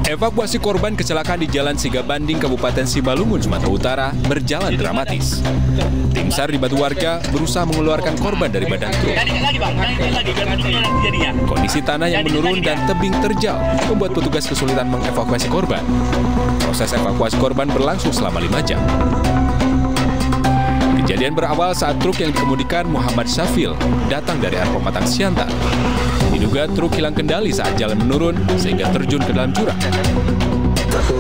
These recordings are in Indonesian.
Evakuasi korban kecelakaan di Jalan Sigabanding, Kabupaten Simalungun, Sumatera Utara berjalan dramatis. Tim SAR dibantu warga berusaha mengeluarkan korban dari badan truk. Kondisi tanah yang menurun dan tebing terjal membuat petugas kesulitan mengevakuasi korban. Proses evakuasi korban berlangsung selama 5 jam. Kejadian berawal saat truk yang dikemudikan Muhammad Syafil datang dari arah Pematang Siantar. Diduga truk hilang kendali saat jalan menurun sehingga terjun ke dalam jurang. Satu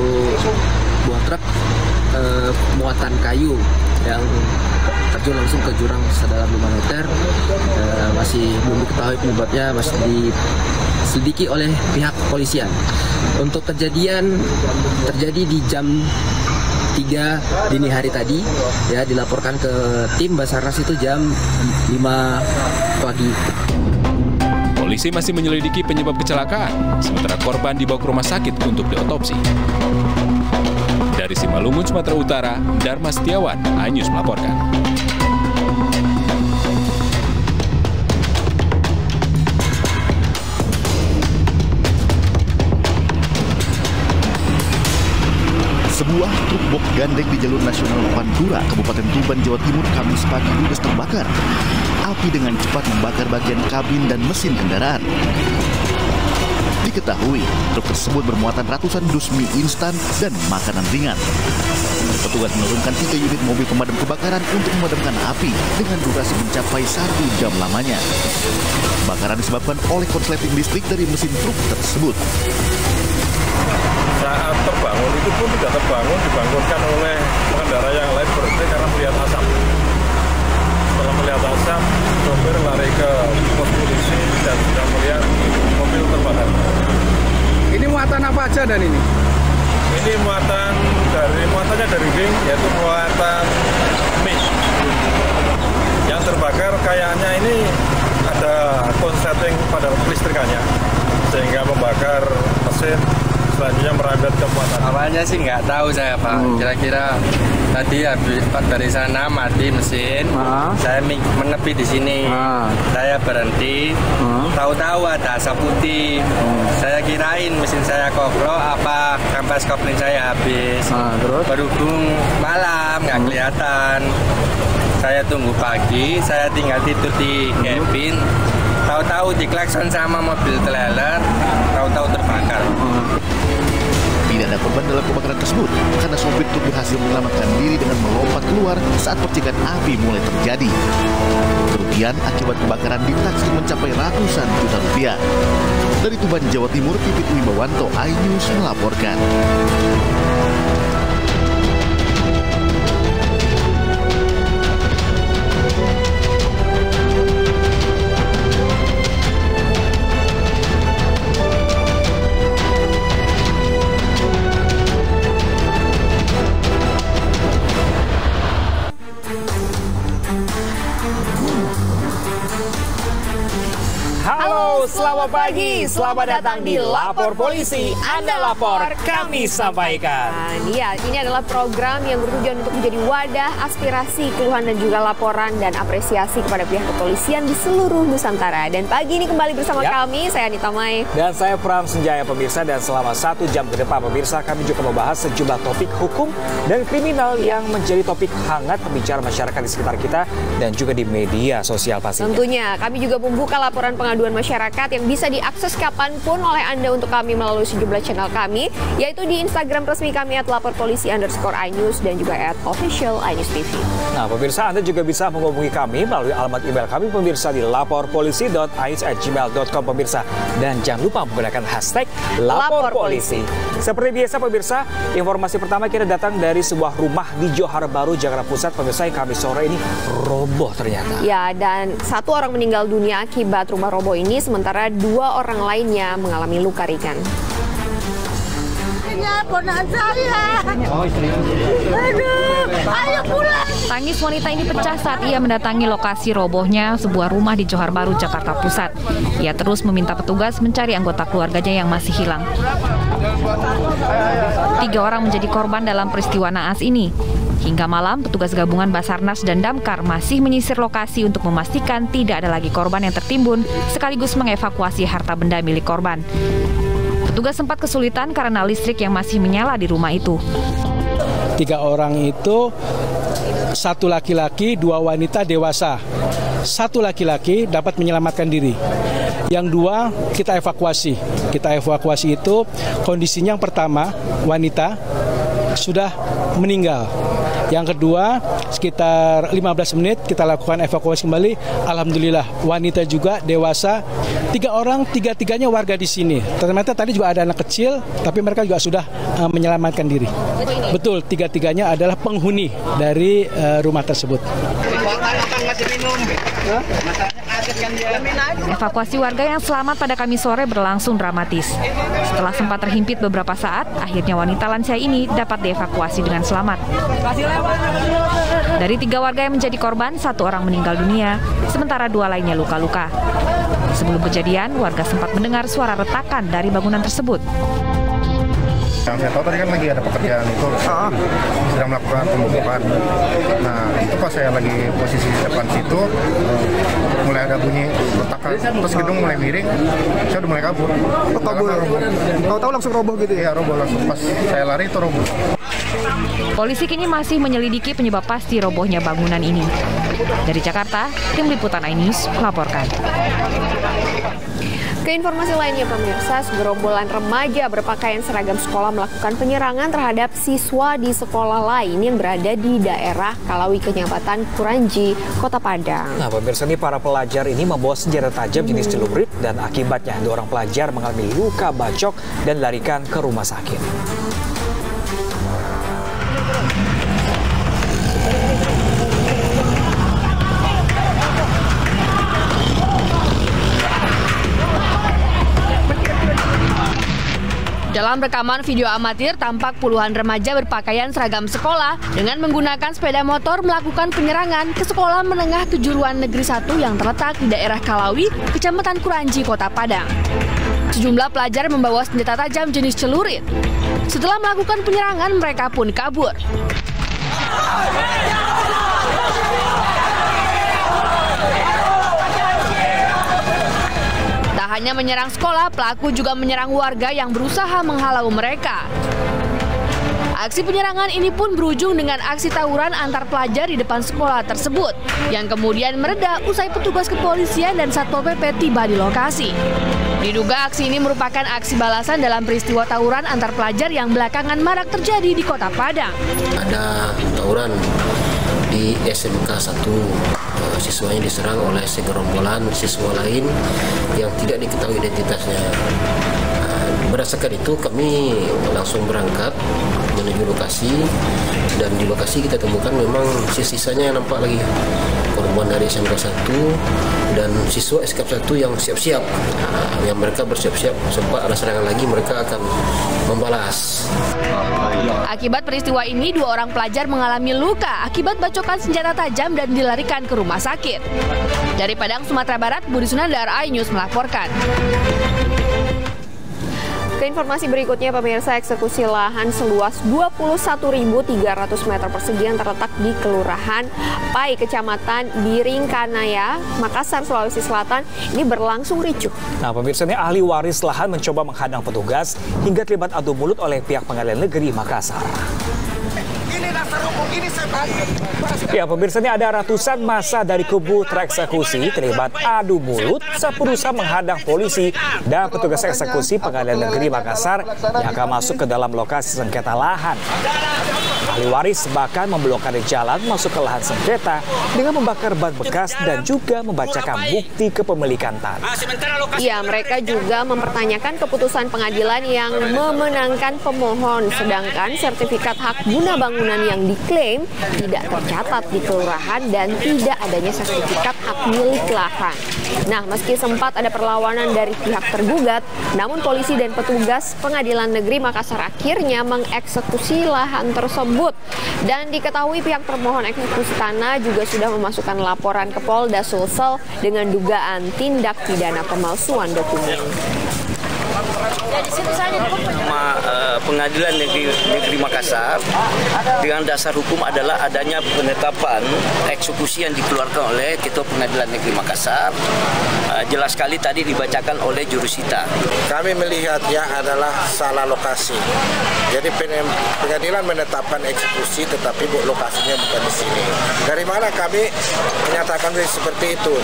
buah truk muatan kayu yang terjun langsung ke jurang sedalam 5 meter. Masih belum diketahui penyebabnya, masih diselidiki oleh pihak kepolisian. Untuk kejadian terjadi di jam 3 dini hari tadi, ya, dilaporkan ke tim Basarnas itu jam 5 pagi. Polisi masih menyelidiki penyebab kecelakaan, sementara korban dibawa ke rumah sakit untuk diotopsi. Dari Simalungun, Sumatera Utara, Dharma Setiawan, iNews melaporkan. Sebuah truk box gandeng di jalur nasional Pantura, Kabupaten Tuban, Jawa Timur, Kamis pagi ludes terbakar. Api dengan cepat membakar bagian kabin dan mesin kendaraan. Diketahui, truk tersebut bermuatan ratusan dus mie instan dan makanan ringan. Petugas menurunkan 3 unit mobil pemadam kebakaran untuk memadamkan api dengan durasi mencapai 1 jam lamanya. Kebakaran disebabkan oleh korsleting listrik dari mesin truk tersebut. Saat terbangun itu pun tidak terbangun, dibangunkan oleh pengendara yang lain berhenti karena melihat asap. Setelah melihat asap, sopir lari ke pos polisi dan sudah melihat mobil terbakar. Ini muatan apa aja dan ini? Ini muatannya dari ring, yaitu muatan mie. Yang terbakar kayaknya ini ada konsleting pada listrikannya sehingga membakar mesin. Selanjutnya merambet ke muatan. Awalnya sih nggak tahu saya, Pak. Kira-kira tadi habis dari sana mati mesin, saya menepi di sini. Saya berhenti, tahu-tahu ada asap putih. Saya kirain mesin saya koplo, apa kampas kopling saya habis. Berhubung malam nggak kelihatan. Saya tunggu pagi, saya tinggal tidur di kabin. Tahu-tahu diklakson sama mobil trailer, tahu-tahu terbakar. Tidak ada korban dalam kebakaran tersebut karena sopir truk berhasil menyelamatkan diri dengan melompat keluar saat percikan api mulai terjadi. Kerugian akibat kebakaran ditaksir mencapai ratusan juta rupiah. Dari Tuban, Jawa Timur, Pipit Wibawanto, iNews melaporkan. Halo, selamat pagi, selamat datang di Lapor Polisi. Anda lapor, kami sampaikan. Iya, ini adalah program yang bertujuan untuk menjadi wadah aspirasi, keluhan dan juga laporan dan apresiasi kepada pihak kepolisian di seluruh Nusantara. Dan pagi ini kembali bersama kami, saya Anita Mai. Dan saya Pram Senjaya, pemirsa. Dan selama 1 jam ke depan, pemirsa, kami juga membahas sejumlah topik hukum dan kriminal yang menjadi topik hangat pembicaraan masyarakat di sekitar kita dan juga di media sosial pastinya. Tentunya, kami juga membuka laporan pengaduan masyarakat yang bisa diakses kapanpun oleh Anda untuk kami melalui sejumlah channel kami, yaitu di Instagram resmi kami @laporpolisi_iNews dan juga @official iNews TV. Nah, pemirsa, Anda juga bisa menghubungi kami melalui alamat email kami, pemirsa, di laporpolisi.inews@gmail.com, pemirsa. Dan jangan lupa menggunakan hashtag #laporpolisi. Seperti biasa, pemirsa, informasi pertama kita datang dari sebuah rumah di Johar Baru, Jakarta Pusat, pemirsa, yang Kamis sore ini roboh ternyata. Ya, dan 1 orang meninggal dunia akibat rumah roboh ini, sementara 2 orang lainnya mengalami luka ringan. Ponakan saya. Aduh, ayo pulang. Tangis wanita ini pecah saat ia mendatangi lokasi robohnya sebuah rumah di Johar Baru, Jakarta Pusat. Ia terus meminta petugas mencari anggota keluarganya yang masih hilang. 3 orang menjadi korban dalam peristiwa naas ini. Hingga malam, petugas gabungan Basarnas dan Damkar masih menyisir lokasi untuk memastikan tidak ada lagi korban yang tertimbun, sekaligus mengevakuasi harta benda milik korban. Petugas sempat kesulitan karena listrik yang masih menyala di rumah itu. 3 orang itu, 1 laki-laki, 2 wanita dewasa. 1 laki-laki dapat menyelamatkan diri. Yang 2 kita evakuasi. Kita evakuasi itu kondisinya yang pertama wanita sudah meninggal. Yang kedua sekitar 15 menit kita lakukan evakuasi kembali. Alhamdulillah wanita juga dewasa. 3 orang, 3-tiganya warga di sini. Ternyata tadi juga ada anak kecil, tapi mereka juga sudah menyelamatkan diri. Betul, 3-tiganya adalah penghuni dari rumah tersebut. Evakuasi warga yang selamat pada Kamis sore berlangsung dramatis. Setelah sempat terhimpit beberapa saat, akhirnya wanita lansia ini dapat dievakuasi dengan selamat. Dari 3 warga yang menjadi korban, 1 orang meninggal dunia, sementara 2 lainnya luka-luka. Sebelum kejadian, warga sempat mendengar suara retakan dari bangunan tersebut. Yang saya tahu tadi kan lagi ada pekerjaan itu sedang melakukan pembukaan. Nah itu pas saya lagi posisi di depan situ mulai ada bunyi retakan, terus gedung mulai miring, saya udah mulai kabur. Tahu-tahu langsung roboh gitu ya? Iya roboh langsung, pas saya lari itu roboh. Polisi kini masih menyelidiki penyebab pasti robohnya bangunan ini. Dari Jakarta, Tim Liputan iNews melaporkan. Ke informasi lainnya pemirsa, segerombolan remaja berpakaian seragam sekolah melakukan penyerangan terhadap siswa di sekolah lain yang berada di daerah Kalawi, Kecamatan Kuranji, Kota Padang. Nah pemirsa, ini para pelajar ini membawa senjata tajam jenis celurit dan akibatnya 2 orang pelajar mengalami luka bacok dan dilarikan ke rumah sakit. Dalam rekaman video amatir, tampak puluhan remaja berpakaian seragam sekolah dengan menggunakan sepeda motor melakukan penyerangan ke sekolah menengah kejuruan negeri 1 yang terletak di daerah Kalawi, Kecamatan Kuranji, Kota Padang. Sejumlah pelajar membawa senjata tajam jenis celurit. Setelah melakukan penyerangan, mereka pun kabur. Tak hanya menyerang sekolah, pelaku juga menyerang warga yang berusaha menghalau mereka. Aksi penyerangan ini pun berujung dengan aksi tawuran antar pelajar di depan sekolah tersebut, yang kemudian mereda usai petugas kepolisian dan Satpol PP tiba di lokasi. Diduga aksi ini merupakan aksi balasan dalam peristiwa tawuran antar pelajar yang belakangan marak terjadi di Kota Padang. Ada tawuran di SMK 1. Siswanya diserang oleh segerombolan siswa lain yang tidak diketahui identitasnya. Berdasarkan itu kami langsung berangkat menuju lokasi, dan di lokasi kita temukan memang sisanya yang nampak lagi korban dari SMK 1 dan siswa SKP 1 yang siap-siap. Yang mereka bersiap-siap, sempat ada serangan lagi mereka akan membalas. Akibat peristiwa ini, 2 orang pelajar mengalami luka akibat bacokan senjata tajam dan dilarikan ke rumah sakit. Dari Padang, Sumatera Barat, Budi Sunandar, iNews melaporkan. Ke informasi berikutnya pemirsa, eksekusi lahan seluas 21.300 meter persegi yang terletak di Kelurahan Pai, Kecamatan Biringkanaya, Makassar, Sulawesi Selatan ini berlangsung ricuh. Nah pemirsa, ini ahli waris lahan mencoba menghadang petugas hingga terlibat adu mulut oleh pihak Pengadilan Negeri Makassar. Ya pemirsa, ini ada ratusan massa dari kubu tereksekusi terlibat adu mulut saat berusaha menghadang polisi dan petugas eksekusi Pengadilan Negeri Makassar yang akan masuk ke dalam lokasi sengketa lahan. Ahli waris bahkan memblokade jalan masuk ke lahan sengketa dengan membakar ban bekas dan juga membacakan bukti kepemilikan tanah. Ya, mereka juga mempertanyakan keputusan pengadilan yang memenangkan pemohon, sedangkan sertifikat hak guna bangunan yang diklaim tidak tercatat di kelurahan dan tidak adanya sertifikat hak milik lahan. Nah, meski sempat ada perlawanan dari pihak tergugat, namun polisi dan petugas Pengadilan Negeri Makassar akhirnya mengeksekusi lahan tersebut. Dan diketahui pihak termohon eksekusi tanah juga sudah memasukkan laporan ke Polda Sulsel dengan dugaan tindak pidana pemalsuan dokumen. Pengadilan Negeri Makassar dengan dasar hukum adalah adanya penetapan eksekusi yang dikeluarkan oleh Ketua Pengadilan Negeri Makassar. Jelas sekali tadi dibacakan oleh jurusita. Kami melihatnya adalah salah lokasi. Jadi pengadilan menetapkan eksekusi tetapi lokasinya bukan di sini. Dari mana kami menyatakan seperti itu?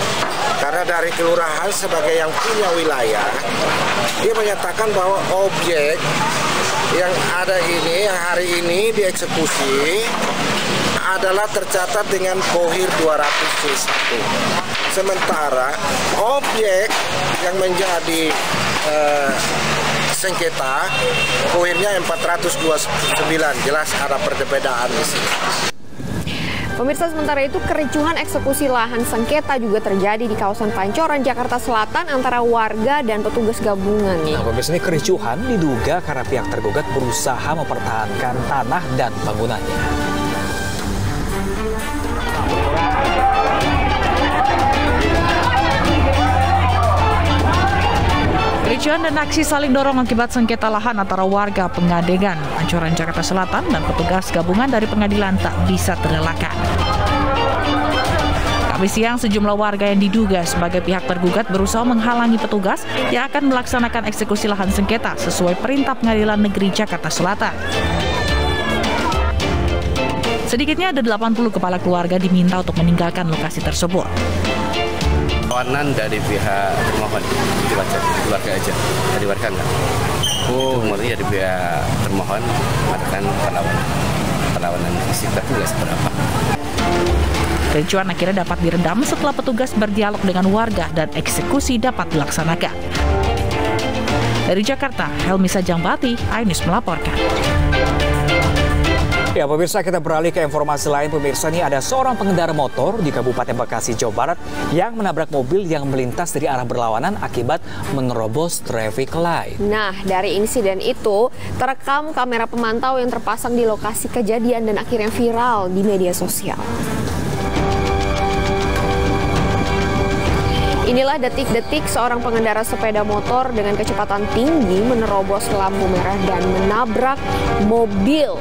Karena dari kelurahan sebagai yang punya wilayah, dia menyatakan bahwa objek yang ada ini, yang hari ini dieksekusi adalah tercatat dengan Kohir 200C1. Sementara objek yang menjadi sengketa Kohirnya 429, jelas ada perbedaan di sini. Pemirsa, sementara itu kericuhan eksekusi lahan sengketa juga terjadi di kawasan Pancoran, Jakarta Selatan antara warga dan petugas gabungan. Nah, pemirsa, ini kericuhan diduga karena pihak tergugat berusaha mempertahankan tanah dan bangunannya. Kericuhan dan aksi saling dorong akibat sengketa lahan antara warga Pengadegan, Pancoran, Jakarta Selatan dan petugas gabungan dari pengadilan tak bisa terelakkan. Kamis siang, sejumlah warga yang diduga sebagai pihak tergugat berusaha menghalangi petugas yang akan melaksanakan eksekusi lahan sengketa sesuai perintah Pengadilan Negeri Jakarta Selatan. Sedikitnya ada 80 kepala keluarga diminta untuk meninggalkan lokasi tersebut. Perlawanan dari pihak termohon dibaca keluarga aja, dari warga enggak. Kemudian dari pihak termohon mengatakan perlawanan fisik tapi nggak seberapa. Kericuhan akhirnya dapat diredam setelah petugas berdialog dengan warga dan eksekusi dapat dilaksanakan. Dari Jakarta, Helmi Sajangbati, iNews melaporkan. Ya, pemirsa, kita beralih ke informasi lain. Pemirsa, ini ada seorang pengendara motor di Kabupaten Bekasi, Jawa Barat yang menabrak mobil yang melintas dari arah berlawanan akibat menerobos traffic light. Nah, dari insiden itu terekam kamera pemantau yang terpasang di lokasi kejadian dan akhirnya viral di media sosial. Inilah detik-detik seorang pengendara sepeda motor dengan kecepatan tinggi menerobos lampu merah dan menabrak mobil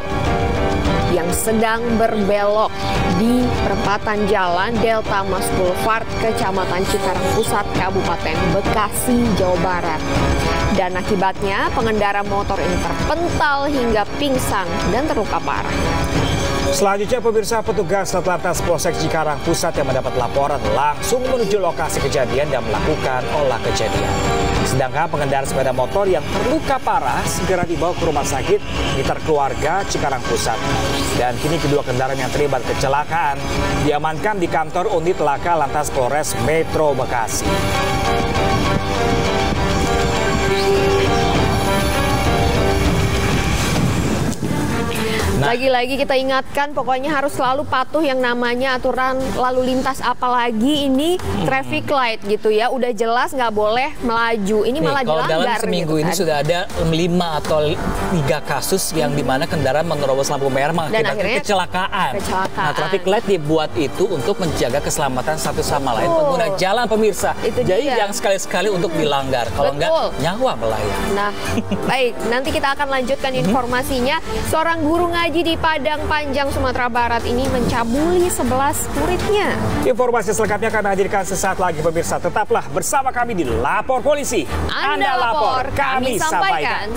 yang sedang berbelok di perempatan jalan Delta Mas Boulevard, Kecamatan Cikarang Pusat, Kabupaten Bekasi, Jawa Barat. Dan akibatnya pengendara motor ini terpental hingga pingsan dan terluka parah. Selanjutnya, pemirsa, petugas Satlantas Polsek Cikarang Pusat yang mendapat laporan langsung menuju lokasi kejadian dan melakukan olah kejadian. Sedangkan pengendara sepeda motor yang terluka parah segera dibawa ke rumah sakit Mitra Keluarga Cikarang Pusat. Dan kini kedua kendaraan yang terlibat kecelakaan diamankan di kantor unit laka Lantas Polres Metro Bekasi. Lagi-lagi kita ingatkan, pokoknya harus selalu patuh yang namanya aturan lalu lintas, apalagi ini traffic light gitu ya. Udah jelas nggak boleh melaju, ini malah dilanggar. Kalau dalam seminggu gitu ini kan. sudah ada 5 atau 3 kasus yang dimana kendaraan menerobos lampu merah mengakibatkan kecelakaan. Nah, traffic light dibuat itu untuk menjaga keselamatan satu sama lain pengguna jalan, pemirsa. Jadi jangan sekali-sekali untuk dilanggar, kalau enggak nyawa melayang. Nah, baik, nanti kita akan lanjutkan informasinya. Seorang guru ngaji di Padang Panjang, Sumatera Barat ini mencabuli 11 muridnya. Informasi selengkapnya akan hadirkan sesaat lagi, pemirsa. Tetaplah bersama kami di Lapor Polisi. Anda lapor, kami sampaikan.